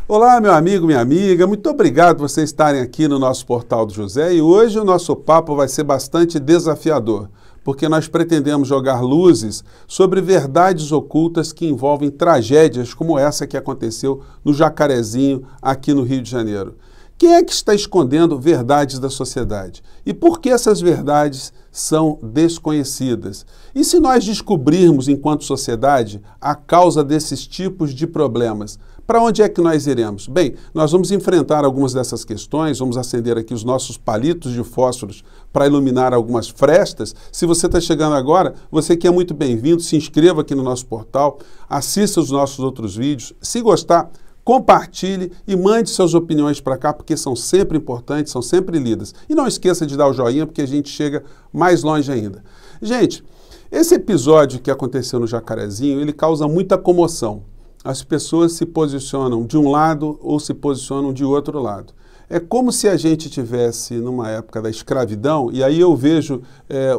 Olá, meu amigo, minha amiga, muito obrigado por vocês estarem aqui no nosso Portal do José e hoje o nosso papo vai ser bastante desafiador, porque nós pretendemos jogar luzes sobre verdades ocultas que envolvem tragédias como essa que aconteceu no Jacarezinho, aqui no Rio de Janeiro. Quem é que está escondendo verdades da sociedade? E por que essas verdades são desconhecidas? E se nós descobrirmos, enquanto sociedade, a causa desses tipos de problemas, para onde é que nós iremos? Bem, nós vamos enfrentar algumas dessas questões, vamos acender aqui os nossos palitos de fósforos para iluminar algumas frestas. Se você está chegando agora, você que é muito bem-vindo, se inscreva aqui no nosso portal, assista os nossos outros vídeos. Se gostar, compartilhe e mande suas opiniões para cá, porque são sempre importantes, são sempre lidas. E não esqueça de dar o joinha, porque a gente chega mais longe ainda. Gente, esse episódio que aconteceu no Jacarezinho, ele causa muita comoção. As pessoas se posicionam de um lado ou se posicionam de outro lado. É como se a gente tivesse numa época da escravidão, e aí eu vejo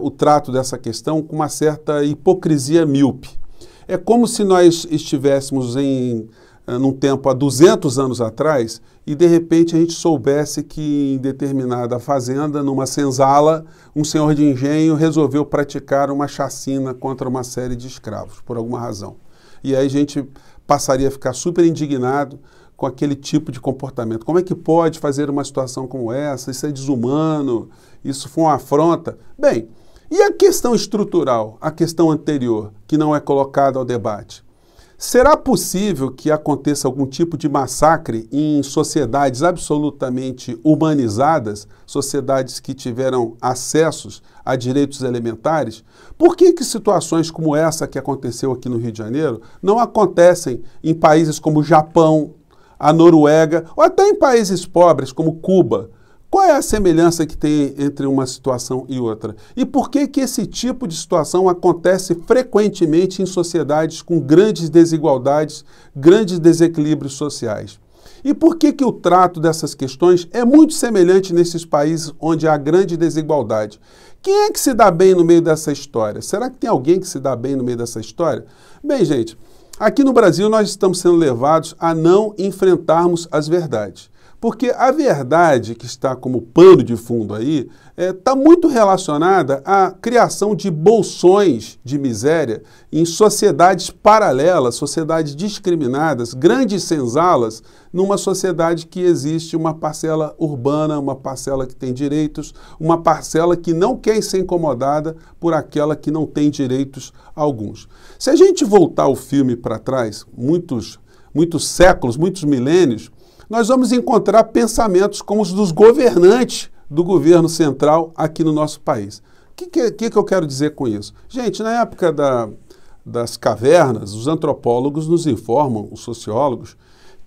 o trato dessa questão com uma certa hipocrisia míope. É como se nós estivéssemos num tempo há 200 anos atrás e de repente a gente soubesse que em determinada fazenda, numa senzala, um senhor de engenho resolveu praticar uma chacina contra uma série de escravos, por alguma razão. E aí a gente passaria a ficar super indignado com aquele tipo de comportamento. Como é que pode fazer uma situação como essa? Isso é desumano, isso foi uma afronta. Bem, e a questão estrutural, a questão anterior, que não é colocada ao debate? Será possível que aconteça algum tipo de massacre em sociedades absolutamente humanizadas, sociedades que tiveram acessos a direitos elementares? Por que situações como essa que aconteceu aqui no Rio de Janeiro não acontecem em países como o Japão, a Noruega ou até em países pobres como Cuba? Qual é a semelhança que tem entre uma situação e outra? E por que esse tipo de situação acontece frequentemente em sociedades com grandes desigualdades, grandes desequilíbrios sociais? E por que o trato dessas questões é muito semelhante nesses países onde há grande desigualdade? Quem é que se dá bem no meio dessa história? Será que tem alguém que se dá bem no meio dessa história? Bem, gente, aqui no Brasil nós estamos sendo levados a não enfrentarmos as verdades. Porque a verdade que está como pano de fundo aí está muito relacionada à criação de bolsões de miséria em sociedades paralelas, sociedades discriminadas, grandes senzalas, numa sociedade que existe uma parcela urbana, uma parcela que tem direitos, uma parcela que não quer ser incomodada por aquela que não tem direitos alguns. Se a gente voltar o filme para trás, muitos séculos, muitos milênios, nós vamos encontrar pensamentos como os dos governantes do governo central aqui no nosso país. O que eu quero dizer com isso? Gente, na época das cavernas, os antropólogos nos informam, os sociólogos,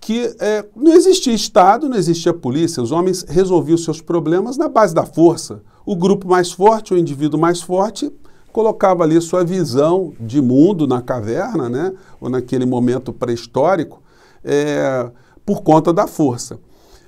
que não existia Estado, não existia polícia, os homens resolviam seus problemas na base da força. O grupo mais forte, o indivíduo mais forte, colocava ali sua visão de mundo na caverna, né, ou naquele momento pré-histórico, por conta da força.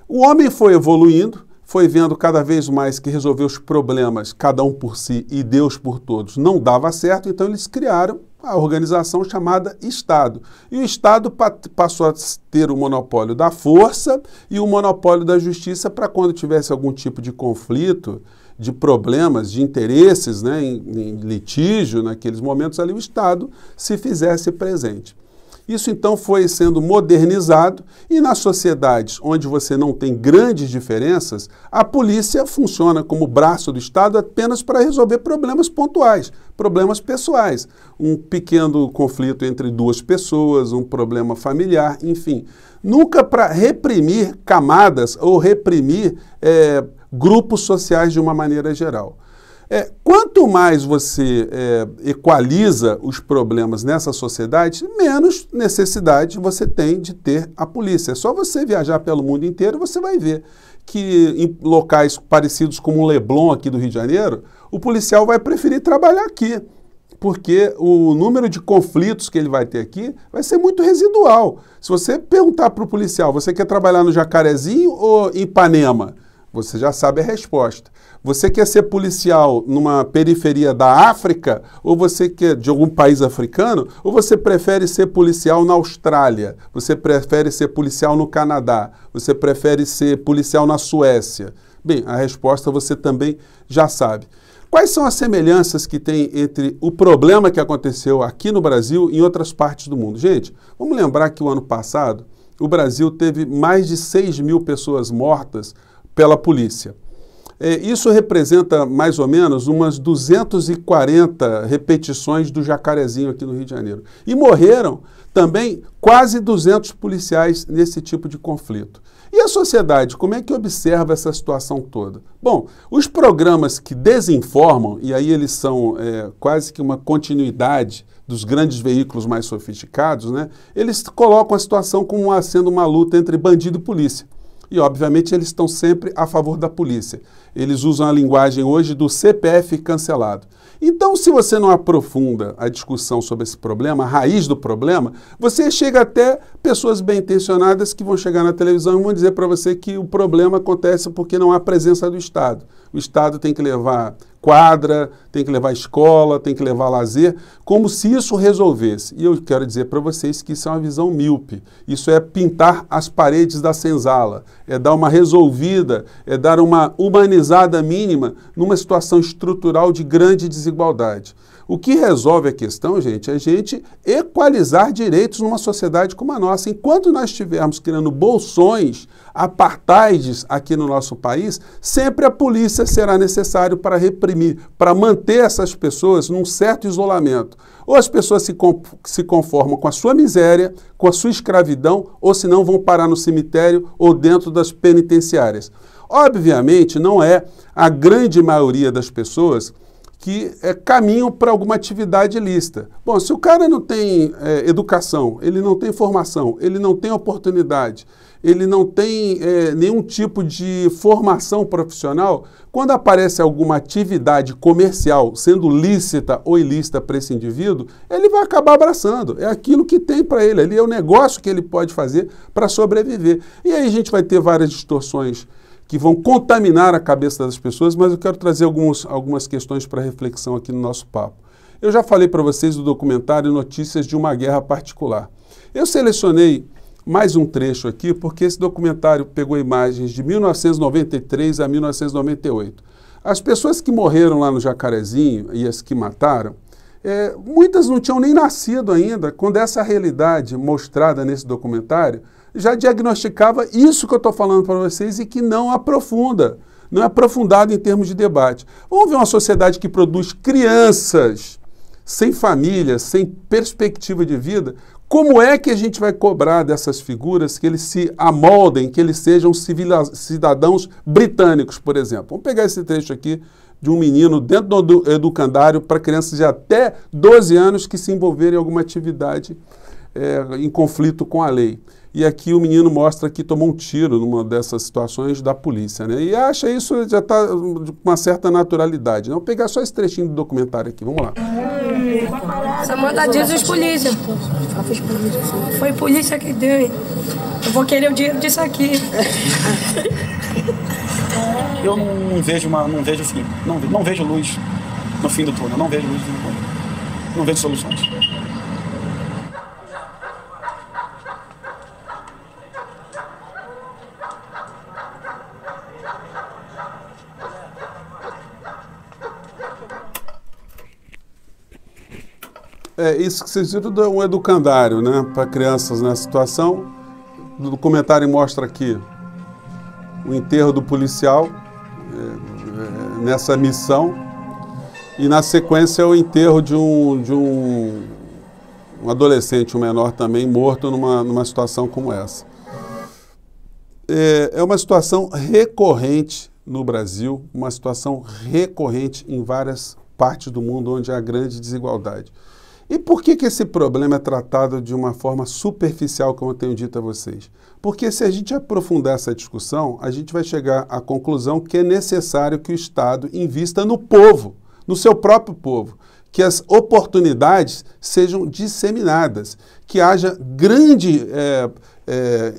O homem foi evoluindo, foi vendo cada vez mais que resolver os problemas, cada um por si e Deus por todos, não dava certo, então eles criaram a organização chamada Estado. E o Estado passou a ter o monopólio da força e o monopólio da justiça para quando tivesse algum tipo de conflito, de problemas, de interesses, né, em litígio, naqueles momentos ali, o Estado se fizesse presente. Isso então foi sendo modernizado e nas sociedades onde você não tem grandes diferenças, a polícia funciona como braço do Estado apenas para resolver problemas pontuais, problemas pessoais, um pequeno conflito entre duas pessoas, um problema familiar, enfim. Nunca para reprimir camadas ou reprimir grupos sociais de uma maneira geral. Quanto mais você equaliza os problemas nessa sociedade, menos necessidade você tem de ter a polícia. É só você viajar pelo mundo inteiro, você vai ver que em locais parecidos como o Leblon aqui do Rio de Janeiro, o policial vai preferir trabalhar aqui, porque o número de conflitos que ele vai ter aqui vai ser muito residual. Se você perguntar para o policial, você quer trabalhar no Jacarezinho ou em Ipanema? Você já sabe a resposta. Você quer ser policial numa periferia da África, ou você quer de algum país africano, ou você prefere ser policial na Austrália, você prefere ser policial no Canadá, você prefere ser policial na Suécia? Bem, a resposta você também já sabe. Quais são as semelhanças que tem entre o problema que aconteceu aqui no Brasil e em outras partes do mundo? Gente, vamos lembrar que o ano passado o Brasil teve mais de 6.000 pessoas mortas pela polícia. Isso representa mais ou menos umas 240 repetições do Jacarezinho aqui no Rio de Janeiro. E morreram também quase 200 policiais nesse tipo de conflito. E a sociedade, como é que observa essa situação toda? Bom, os programas que desinformam, e aí eles são quase que uma continuidade dos grandes veículos mais sofisticados, né? Eles colocam a situação como sendo uma luta entre bandido e polícia. E, obviamente, eles estão sempre a favor da polícia. Eles usam a linguagem hoje do CPF cancelado. Então, se você não aprofunda a discussão sobre esse problema, a raiz do problema, você chega até pessoas bem-intencionadas que vão chegar na televisão e vão dizer para você que o problema acontece porque não há presença do Estado. O Estado tem que levar quadra, tem que levar escola, tem que levar lazer, como se isso resolvesse. E eu quero dizer para vocês que isso é uma visão míope. Isso é pintar as paredes da senzala, é dar uma resolvida, é dar uma humanizada mínima numa situação estrutural de grande desigualdade. O que resolve a questão, gente, é a gente equalizar direitos numa sociedade como a nossa. Enquanto nós estivermos criando bolsões, apartheids aqui no nosso país, sempre a polícia será necessário para reprimir, para manter essas pessoas num certo isolamento. Ou as pessoas se conformam com a sua miséria, com a sua escravidão, ou senão vão parar no cemitério ou dentro das penitenciárias. Obviamente, não é a grande maioria das pessoas que caminham para alguma atividade ilícita. Bom, se o cara não tem educação, ele não tem formação, ele não tem oportunidade, ele não tem nenhum tipo de formação profissional, quando aparece alguma atividade comercial sendo lícita ou ilícita para esse indivíduo, ele vai acabar abraçando. É aquilo que tem para ele, ali é o negócio que ele pode fazer para sobreviver. E aí a gente vai ter várias distorções que vão contaminar a cabeça das pessoas, mas eu quero trazer algumas questões para reflexão aqui no nosso papo. Eu já falei para vocês do documentário Notícias de uma Guerra Particular. Eu selecionei mais um trecho aqui, porque esse documentário pegou imagens de 1993 a 1998. As pessoas que morreram lá no Jacarezinho e as que mataram, muitas não tinham nem nascido ainda, quando essa realidade mostrada nesse documentário já diagnosticava isso que eu estou falando para vocês e que não aprofunda, não é aprofundado em termos de debate. Vamos ver uma sociedade que produz crianças sem família, sem perspectiva de vida. Como é que a gente vai cobrar dessas figuras que eles se amoldem, que eles sejam cidadãos britânicos, por exemplo? Vamos pegar esse trecho aqui de um menino dentro do educandário para crianças de até 12 anos que se envolverem em alguma atividade em conflito com a lei. E aqui o menino mostra que tomou um tiro numa dessas situações da polícia, né? E acha isso já está com uma certa naturalidade. Vamos pegar só esse trechinho do documentário aqui, vamos lá. Samanta diz os polícia. Foi polícia que deu. Eu vou querer o dinheiro disso aqui. Eu não vejo fim, não vejo luz no fim do túnel, não vejo luz no fim do túnel, não vejo soluções. Isso que vocês viram é um educandário, né, para crianças nessa situação. O documentário mostra aqui o enterro do policial nessa missão e na sequência o enterro de um adolescente, um menor também, morto numa situação como essa. É uma situação recorrente no Brasil, uma situação recorrente em várias partes do mundo onde há grande desigualdade. E por que esse problema é tratado de uma forma superficial, como eu tenho dito a vocês? Porque se a gente aprofundar essa discussão, a gente vai chegar à conclusão que é necessário que o Estado invista no povo, no seu próprio povo, que as oportunidades sejam disseminadas, que haja grande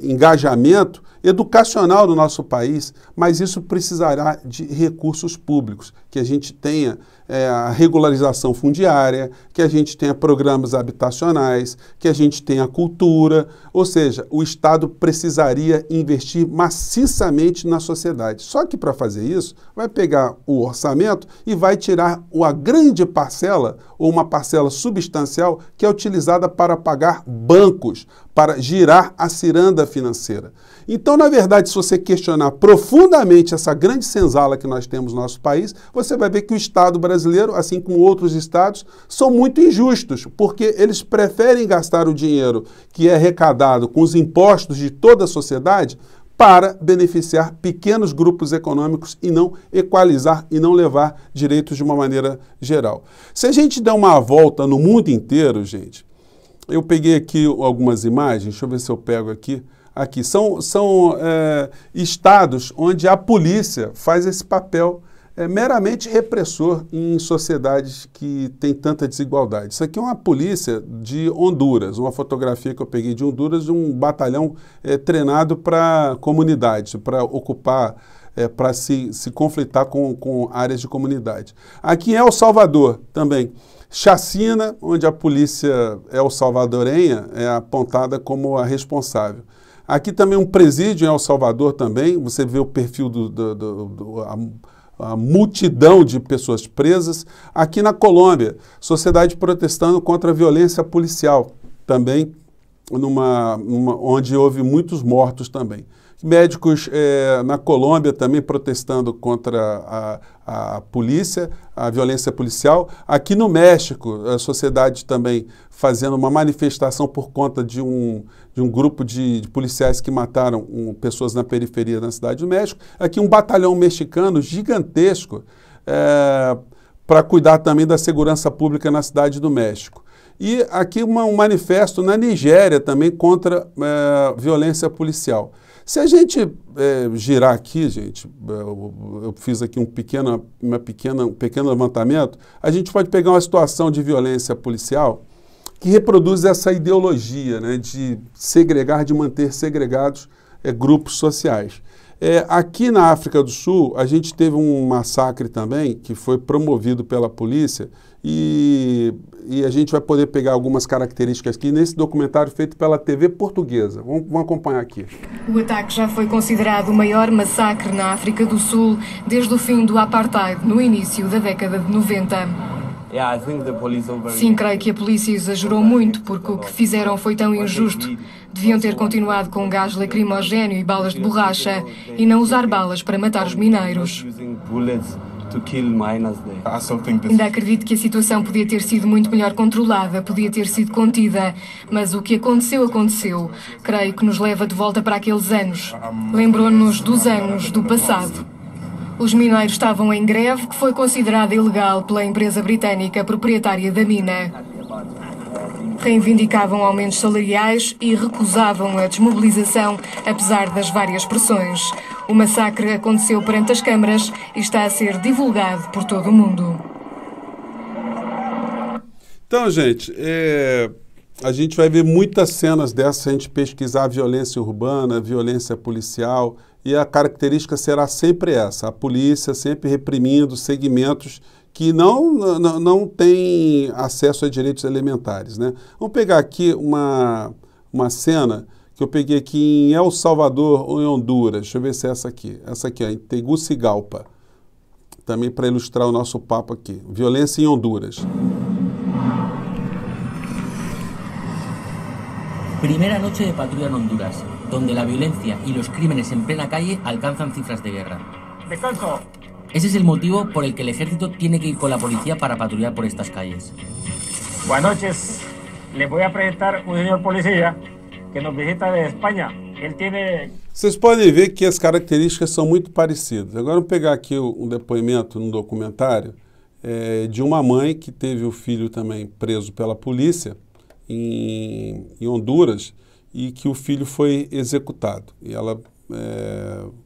engajamento educacional do nosso país, mas isso precisará de recursos públicos, que a gente tenha a regularização fundiária, que a gente tenha programas habitacionais, que a gente tenha cultura, ou seja, o Estado precisaria investir maciçamente na sociedade. Só que para fazer isso, vai pegar o orçamento e vai tirar a grande parcela, ou uma parcela substancial, que é utilizada para pagar bancos, para girar a ciranda financeira. Então, na verdade, se você questionar profundamente essa grande senzala que nós temos no nosso país, você vai ver que o Estado brasileiro, assim como outros estados, são muito injustos, porque eles preferem gastar o dinheiro que é arrecadado com os impostos de toda a sociedade para beneficiar pequenos grupos econômicos e não equalizar e não levar direitos de uma maneira geral. Se a gente der uma volta no mundo inteiro, gente, eu peguei aqui algumas imagens, deixa eu ver se eu pego aqui. Aqui são estados onde a polícia faz esse papel meramente repressor em sociedades que têm tanta desigualdade. Isso aqui é uma polícia de Honduras, uma fotografia que eu peguei de Honduras, de um batalhão treinado para comunidades, para ocupar, para se conflitar com áreas de comunidade. Aqui em El Salvador também. Chacina, onde a polícia el-salvadorenha é apontada como a responsável. Aqui também um presídio em El Salvador também, você vê o perfil a multidão de pessoas presas. Aqui na Colômbia, sociedade protestando contra a violência policial, também onde houve muitos mortos também. Médicos na Colômbia também protestando contra a polícia, a violência policial. Aqui no México, a sociedade também fazendo uma manifestação por conta de um grupo de policiais que mataram pessoas na periferia da cidade do México. Aqui um batalhão mexicano gigantesco para cuidar também da segurança pública na cidade do México. E aqui um manifesto na Nigéria também contra violência policial. Se a gente girar aqui, gente, eu fiz aqui um pequeno levantamento, a gente pode pegar uma situação de violência policial que reproduz essa ideologia, né, de segregar, de manter segregados grupos sociais. Aqui na África do Sul, a gente teve um massacre também, que foi promovido pela polícia, e a gente vai poder pegar algumas características aqui nesse documentário feito pela TV portuguesa. Vamos acompanhar aqui. O ataque já foi considerado o maior massacre na África do Sul desde o fim do apartheid, no início da década de 90. Sim, creio que a polícia exagerou muito, porque o que fizeram foi tão injusto. Deviam ter continuado com gás lacrimogéneo e balas de borracha e não usar balas para matar os mineiros. Ainda acredito que a situação podia ter sido muito melhor controlada, podia ter sido contida, mas o que aconteceu, aconteceu. Creio que nos leva de volta para aqueles anos. Lembrou-nos dos anos do passado. Os mineiros estavam em greve, que foi considerada ilegal pela empresa britânica proprietária da mina. Reivindicavam aumentos salariais e recusavam a desmobilização, apesar das várias pressões. O massacre aconteceu perante as câmaras e está a ser divulgado por todo o mundo. Então, gente, a gente vai ver muitas cenas dessas se a gente pesquisar a violência urbana, a violência policial, e a característica será sempre essa, a polícia sempre reprimindo segmentos que não têm acesso a direitos elementares, né? Vamos pegar aqui uma cena que eu peguei aqui em El Salvador ou em Honduras. Deixa eu ver se é essa aqui. Essa aqui, em Tegucigalpa. Também para ilustrar o nosso papo aqui. Violência em Honduras. Primera noche de patrulla en Honduras, donde la violencia y los crímenes en plena calle alcanzan cifras de guerra. Descanso. Ese es el motivo por el que el ejército tiene que ir con la policía para patrullar por estas calles. Buenas noches. Les voy a presentar un señor policía que nos visita de Espanha. Ele tiene... Vocês podem ver que as características são muito parecidas. Agora vamos pegar aqui um depoimento num documentário de uma mãe que teve o filho também preso pela polícia em Honduras e que o filho foi executado. E ela,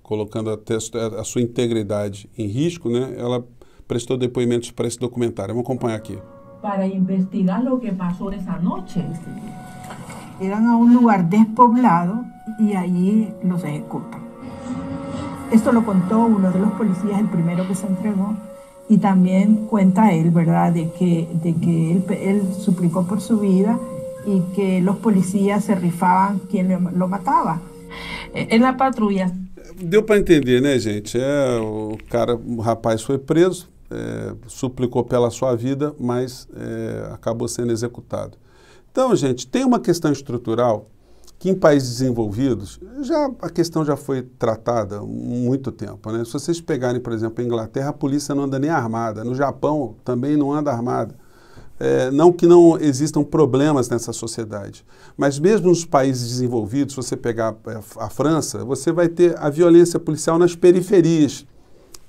colocando até a sua integridade em risco, né, ela prestou depoimentos para esse documentário. Vamos acompanhar aqui. Para investigar lo que pasó esa noche. Llegan a un lugar despoblado y allí los ejecutan. Esto lo contó uno de los policías, el primero que se entregó, y también cuenta él, ¿verdad?, de que él suplicó por su vida y que los policías se rifavam quem lo matava. Na patrulha. Deu para entender, né, gente? O rapaz foi preso, suplicou pela sua vida, mas acabou sendo executado. Então, gente, tem uma questão estrutural que em países desenvolvidos, a questão já foi tratada há muito tempo, né? Se vocês pegarem, por exemplo, a Inglaterra, a polícia não anda nem armada. No Japão, também não anda armada. Não que não existam problemas nessa sociedade, mas mesmo nos países desenvolvidos, se você pegar a França, você vai ter a violência policial nas periferias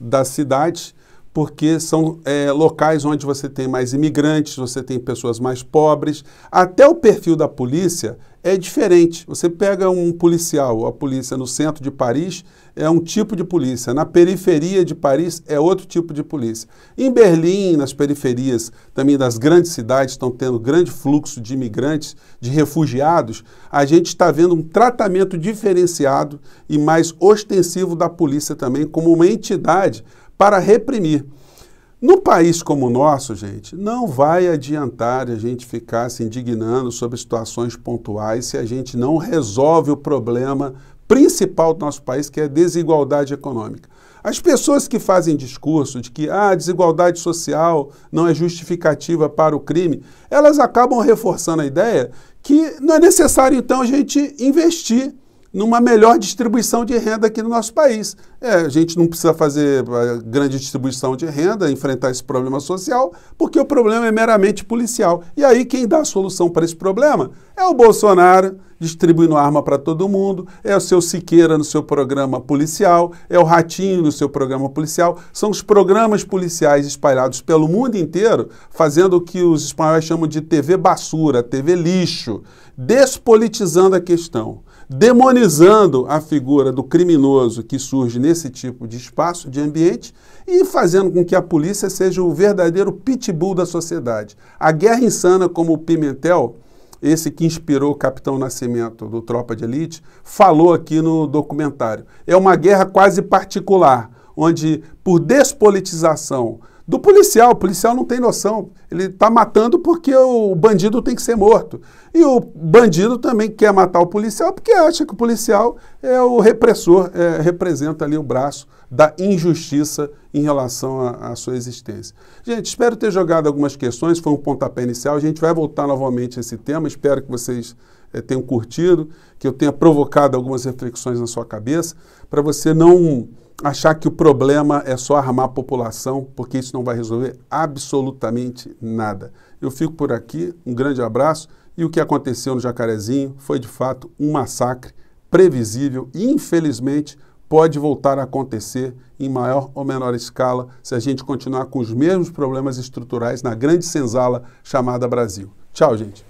das cidades, porque são locais onde você tem mais imigrantes, você tem pessoas mais pobres. Até o perfil da polícia é diferente. Você pega um policial, a polícia no centro de Paris é um tipo de polícia, na periferia de Paris é outro tipo de polícia. Em Berlim, nas periferias também das grandes cidades, estão tendo grande fluxo de imigrantes, de refugiados, a gente está vendo um tratamento diferenciado e mais ostensivo da polícia também como uma entidade para reprimir. No país como o nosso, gente, não vai adiantar a gente ficar se indignando sobre situações pontuais se a gente não resolve o problema principal do nosso país, que é a desigualdade econômica. As pessoas que fazem discurso de que a desigualdade social não é justificativa para o crime, elas acabam reforçando a ideia que não é necessário, então, a gente investir numa melhor distribuição de renda aqui no nosso país. A gente não precisa fazer grande distribuição de renda, enfrentar esse problema social, porque o problema é meramente policial. E aí quem dá a solução para esse problema é o Bolsonaro, distribuindo arma para todo mundo, é o seu Siqueira no seu programa policial, é o Ratinho no seu programa policial. São os programas policiais espalhados pelo mundo inteiro, fazendo o que os espanhóis chamam de TV basura, TV lixo, despolitizando a questão, demonizando a figura do criminoso que surge nesse tipo de espaço, de ambiente, e fazendo com que a polícia seja o verdadeiro pitbull da sociedade. A guerra insana, como o Pimentel, esse que inspirou o Capitão Nascimento do Tropa de Elite, falou aqui no documentário. É uma guerra quase particular, onde por despolitização do policial, o policial não tem noção, ele está matando porque o bandido tem que ser morto. E o bandido também quer matar o policial porque acha que o policial é o repressor, representa ali o braço da injustiça em relação à sua existência. Gente, espero ter jogado algumas questões, foi um pontapé inicial, a gente vai voltar novamente a esse tema, espero que vocês tenham curtido, que eu tenha provocado algumas reflexões na sua cabeça, para você não achar que o problema é só armar a população, porque isso não vai resolver absolutamente nada. Eu fico por aqui, um grande abraço, e o que aconteceu no Jacarezinho foi de fato um massacre previsível e infelizmente pode voltar a acontecer em maior ou menor escala se a gente continuar com os mesmos problemas estruturais na grande senzala chamada Brasil. Tchau, gente.